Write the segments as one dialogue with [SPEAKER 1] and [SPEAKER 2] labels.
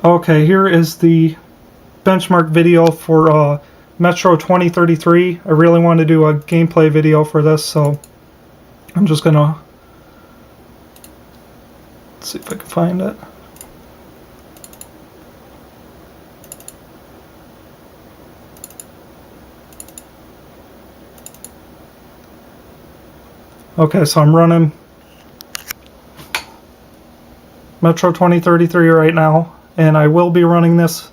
[SPEAKER 1] Okay, here is the benchmark video for Metro 2033. I really want to do a gameplay video for this, so I'm just gonna see if I can find it. Okay, so I'm running Metro 2033 right now, and I will be running this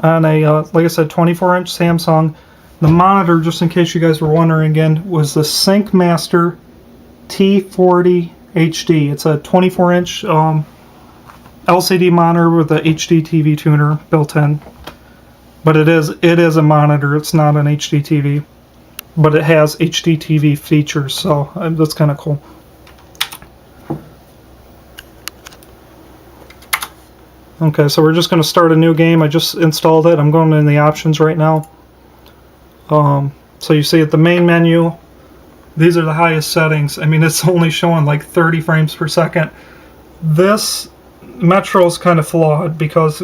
[SPEAKER 1] on a, like I said, 24-inch Samsung. The monitor, just in case you guys were wondering again, was the SyncMaster T240HD. It's a 24-inch LCD monitor with a HD TV tuner built in. But it is a monitor, it's not an HD TV. But it has HD TV features, so that's kind of cool. Okay, so we're just going to start a new game. I just installed it. I'm going in the options right now. So you see at the main menu, these are the highest settings. I mean, it's only showing like 30 frames per second. This Metro is kind of flawed because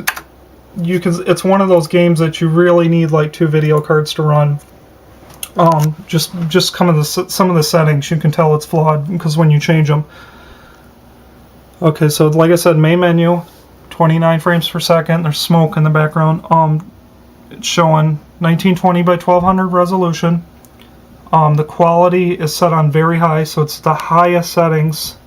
[SPEAKER 1] it's one of those games that you really need like 2 video cards to run. Just some of the settings, you can tell it's flawed because when you change them. Okay, so like I said, main menu, 29 frames per second. There's smoke in the background. It's showing 1920 by 1200 resolution. The quality is set on very high, so it's the highest settings.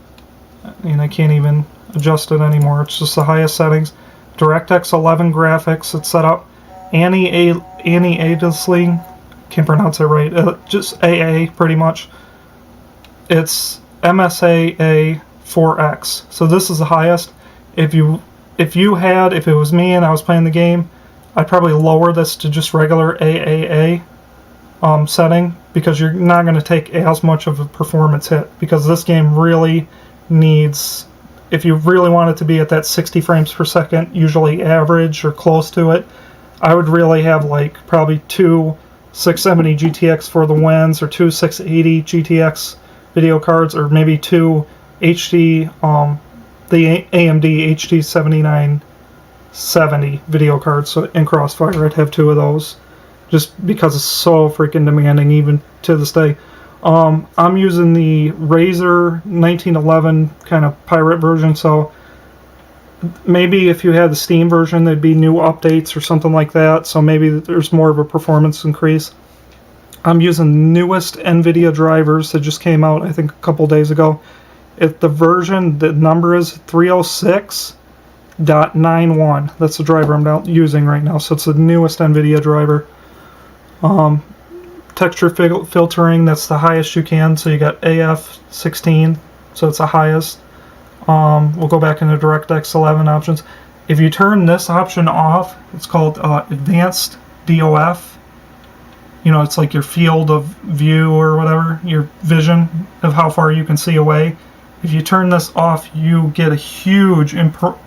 [SPEAKER 1] And I can't even adjust it anymore. It's just the highest settings. DirectX 11 graphics. It's set up anti-aliasing. Can't pronounce it right. Just AA, pretty much. It's MSI 4X. So this is the highest. If it was me and I was playing the game, I'd probably lower this to just regular AAA setting, because you're not going to take as much of a performance hit, because this game really needs, if you really want it to be at that 60 frames per second, usually average or close to it, I would really have like probably 2 670 GTX for the wins, or 2 680 GTX video cards, or maybe 2 HD the AMD HD 7970 video cards. So in Crossfire I'd have 2 of those, just because it's so freaking demanding even to this day. I'm using the Razer 1911 kind of pirate version, so maybe if you had the Steam version there'd be new updates or something like that, so maybe there's more of a performance increase. I'm using the newest Nvidia drivers that just came out I think a couple days ago. If the version, the number is 306.91. That's the driver I'm using right now, so it's the newest Nvidia driver. Texture filtering, that's the highest you can, so you got AF16, so it's the highest. We'll go back into DirectX 11 options. If you turn this option off, it's called Advanced DOF. You know, it's like your field of view or whatever, your vision of how far you can see away. If you turn this off, you get a huge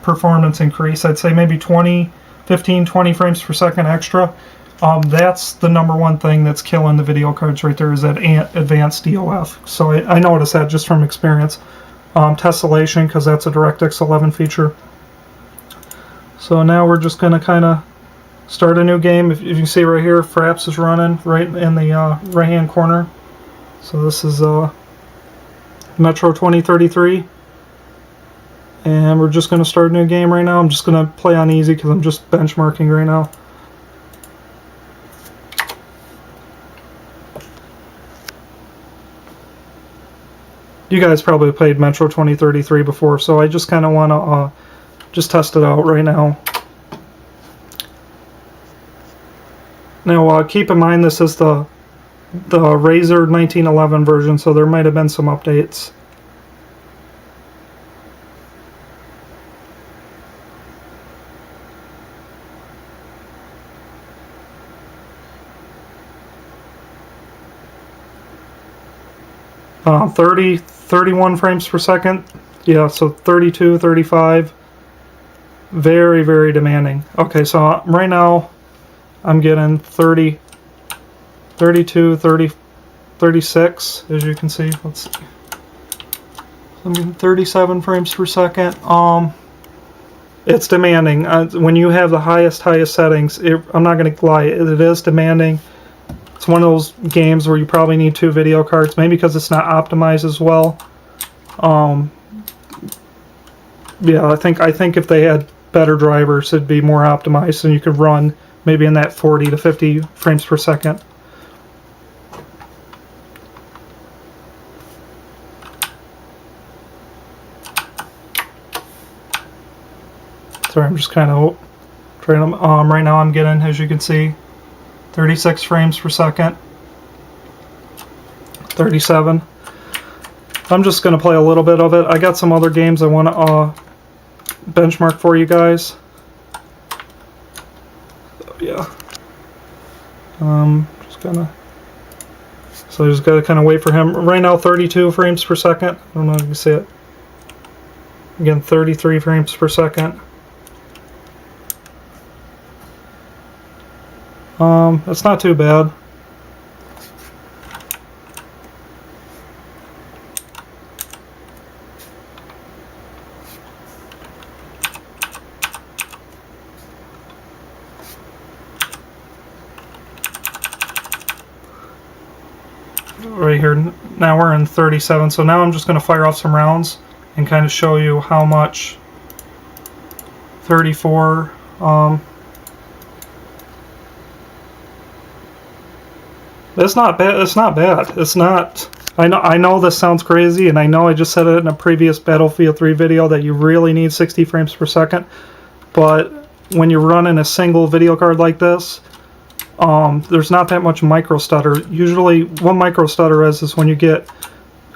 [SPEAKER 1] performance increase. I'd say maybe 15, 20 frames per second extra. That's the #1 thing that's killing the video cards right there, is that Advanced DOF. So I noticed that just from experience. Tessellation, because that's a DirectX 11 feature. So now we're just going to kind of start a new game. If you can see right here, Fraps is running right in the right hand corner. So this is Metro 2033. And we're just going to start a new game right now. I'm just going to play on easy because I'm just benchmarking right now. You guys probably played Metro 2033 before, so I just kind of want to just test it out right now. Now keep in mind this is the Razer 1911 version, so there might have been some updates. Uh, 31 frames per second. Yeah, so 32, 35. Very, very demanding. Okay, so right now I'm getting 30, 32, 30, 36, as you can see. Let's see. I'm getting 37 frames per second. It's demanding. When you have the highest settings, I'm not going to lie, it is demanding. It's one of those games where you probably need 2 video cards, maybe because it's not optimized as well. Yeah, I think if they had better drivers, it'd be more optimized, and you could run maybe in that 40 to 50 frames per second. Sorry, I'm just kind of trying to, right now I'm getting, as you can see, 36 frames per second, 37. I'm just going to play a little bit of it. I got some other games I want to benchmark for you guys. So, yeah. Just gonna. So I just gotta kind of wait for him. Right now, 32 frames per second. I don't know if you can see it. Again, 33 frames per second. That's not too bad. Right here, now we're in 37, so now I'm just going to fire off some rounds and kind of show you how much 34 it's not bad. It's not bad. It's not. I know this sounds crazy, and I know I just said it in a previous Battlefield 3 video that you really need 60 frames per second, but when you're running a single video card like this, there's not that much micro stutter. Usually, what micro stutter is when you get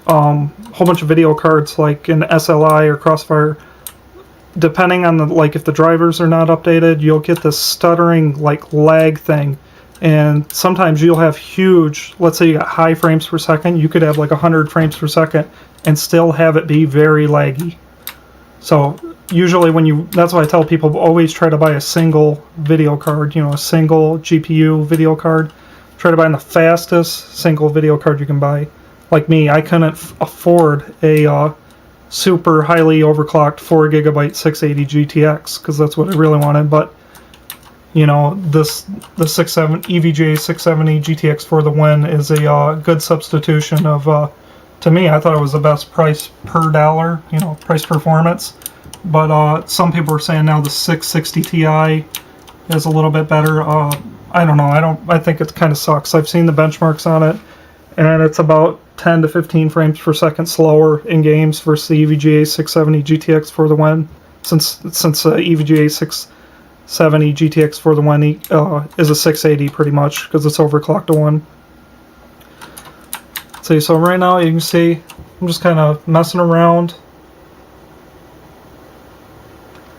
[SPEAKER 1] a whole bunch of video cards like in SLI or Crossfire. Depending on the, like, if the drivers are not updated, you'll get this stuttering like lag thing, and sometimes you'll have huge. Let's say you got high frames per second, you could have like 100 frames per second and still have it be very laggy. So usually when you, that's why I tell people always try to buy a single video card, you know, a single GPU video card. Try to buy the fastest single video card you can buy. Like me, I couldn't afford a super highly overclocked 4GB 680 GTX because that's what I really wanted. But you know, the EVGA 670 GTX for the win is a good substitution of. To me, I thought it was the best price per dollar, you know, price performance. But some people are saying now the 660 Ti is a little bit better. I don't know. I think it kind of sucks. I've seen the benchmarks on it, and it's about 10 to 15 frames per second slower in games versus the EVGA 670 GTX for the win. Since EVGA 670 GTX for the win is a 680 pretty much because it's overclocked to 1. See, so right now you can see I'm just kind of messing around.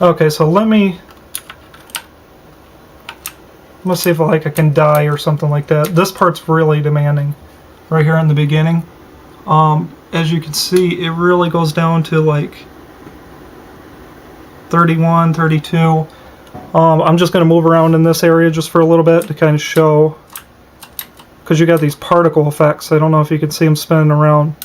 [SPEAKER 1] Okay, so let's see if I can die or something like that. This part's really demanding right here in the beginning. As you can see, it really goes down to like 31, 32. I'm just going to move around in this area just for a little bit to kind of show, because you got these particle effects. I don't know if you can see them spinning around.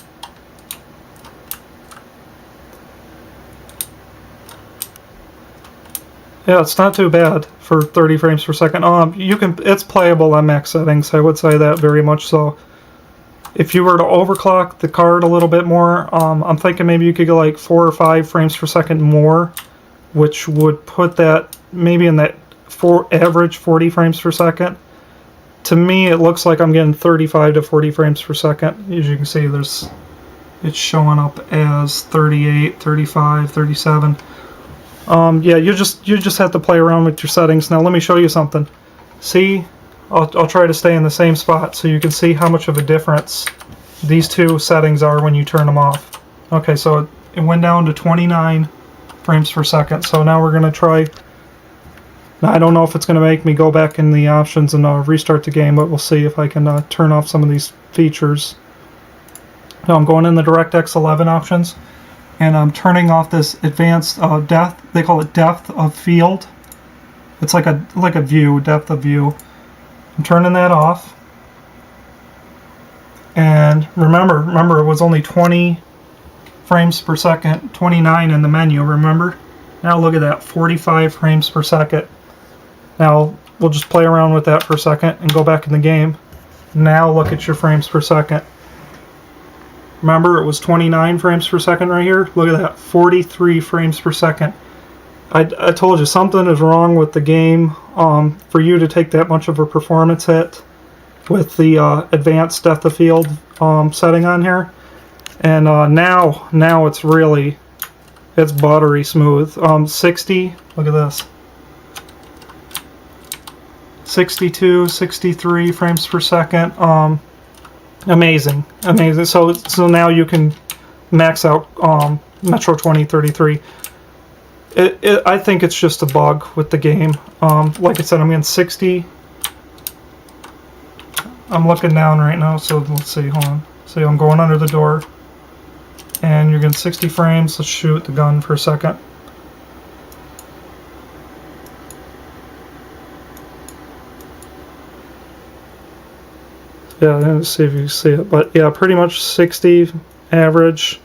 [SPEAKER 1] Yeah, it's not too bad for 30 frames per second. It's playable on max settings. I would say that very much so. If you were to overclock the card a little bit more, I'm thinking maybe you could go like 4 or 5 frames per second more, which would put that maybe in that average 40 frames per second. To me, it looks like I'm getting 35 to 40 frames per second. As you can see, it's showing up as 38, 35, 37. Yeah, you just have to play around with your settings. Now let me show you something. See, I'll try to stay in the same spot so you can see how much of a difference these two settings are when you turn them off. Okay, so it went down to 29 frames per second. So now we're going to try. Now I don't know if it's going to make me go back in the options and restart the game, but we'll see if I can turn off some of these features. Now I'm going in the DirectX 11 options, and I'm turning off this advanced depth. They call it depth of field. It's like a view, depth of view. I'm turning that off. And remember, it was only 20 frames per second, 29 in the menu. Remember, Now look at that, 45 frames per second. Now we'll just play around with that for a second and go back in the game. Now look at your frames per second. Remember, it was 29 frames per second right here? Look at that, 43 frames per second. I told you something is wrong with the game for you to take that much of a performance hit with the advanced depth of field setting on here. And now it's really, it's buttery smooth. 60, look at this. 62, 63 frames per second. Amazing. So now you can max out Metro 2033. I think it's just a bug with the game. Like I said, I'm getting 60. I'm looking down right now, so let's see, hold on. See, I'm going under the door. And you're getting 60 frames. Let's shoot the gun for a second. Yeah, let's see if you can see it. But yeah, pretty much 60 average.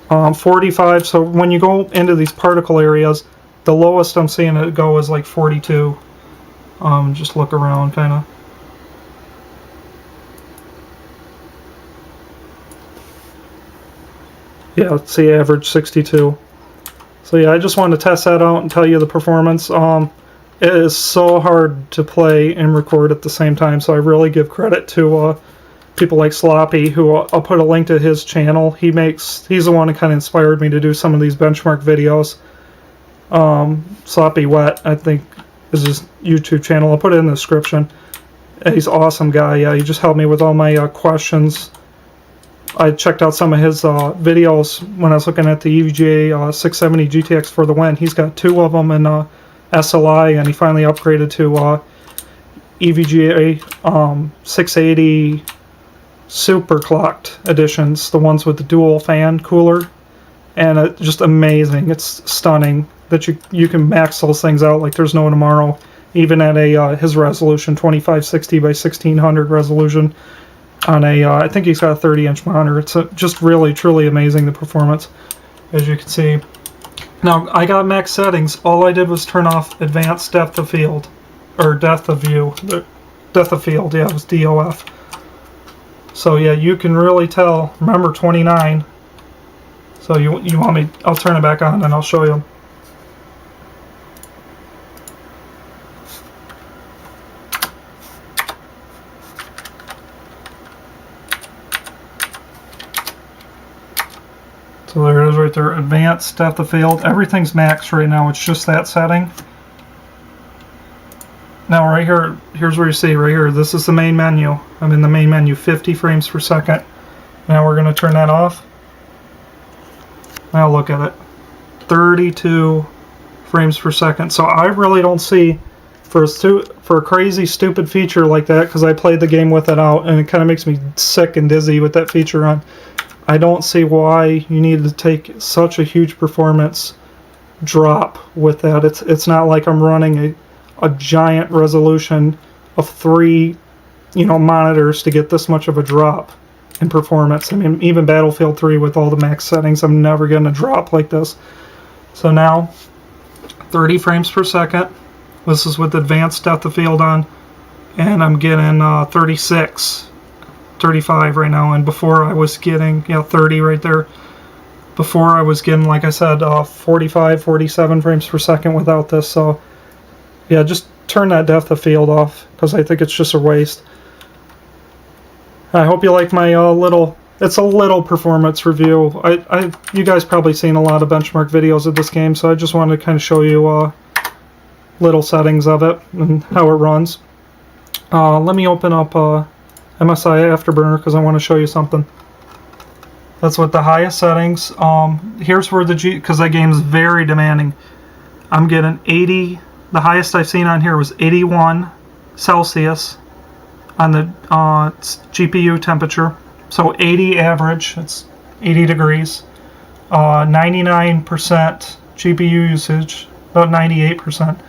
[SPEAKER 1] 45, so when you go into these particle areas, the lowest I'm seeing it go is like 42. Just look around, kind of. Yeah, let's see, average 62. So yeah, I just wanted to test that out and tell you the performance. It is so hard to play and record at the same time, so I really give credit to people like Sloppy, who I'll put a link to his channel. He's the one who kind of inspired me to do some of these benchmark videos. Sloppy Wet, I think, is his YouTube channel. I'll put it in the description. He's an awesome guy. Yeah, he just helped me with all my questions. I checked out some of his videos when I was looking at the EVGA 670 GTX for the win. He's got 2 of them in SLI, and he finally upgraded to EVGA 680 super clocked editions, the ones with the dual fan cooler, and just amazing. It's stunning that you can max those things out like there's no tomorrow, even at a his resolution, 2560 by 1600 resolution on a I think he's got a 30-inch monitor. It's just really truly amazing, the performance, as you can see. Now, I got max settings. All I did was turn off advanced depth of field, or depth of view. Depth of field, yeah, it was DOF. So yeah, you can really tell. Remember, 29. So you want me? I'll turn it back on and I'll show you. So there it is right there, advanced depth of field. Everything's max right now, it's just that setting. Now right here, here's where you see right here, this is the main menu. I'm in the main menu, 50 frames per second. Now we're going to turn that off. Now look at it, 32 frames per second. So I really don't see, for a crazy stupid feature like that, because I played the game with it out and it kind of makes me sick and dizzy with that feature on. I don't see why you need to take such a huge performance drop with that. It's not like I'm running a giant resolution of 3, monitors to get this much of a drop in performance. I mean, even Battlefield 3 with all the max settings, I'm never getting a drop like this. So now, 30 frames per second. This is with advanced depth of field on, and I'm getting 35 right now, and before I was getting 30 right there. Before I was getting, like I said, 45, 47 frames per second without this. So yeah, just turn that depth of field off, because I think it's just a waste. I hope you like my it's a little performance review. You guys probably seen a lot of benchmark videos of this game, so I just wanted to kind of show you little settings of it and how it runs. Let me open up MSI Afterburner, because I want to show you something. That's with the highest settings. Here's where because that game is very demanding. I'm getting 80. The highest I've seen on here was 81 Celsius on the GPU temperature. So 80 average. It's 80 degrees. 99% GPU usage, about 98%.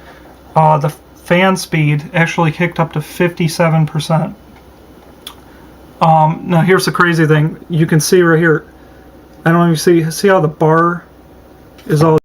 [SPEAKER 1] The fan speed actually kicked up to 57%. Now here's the crazy thing. You can see right here. I don't even see how the bar is all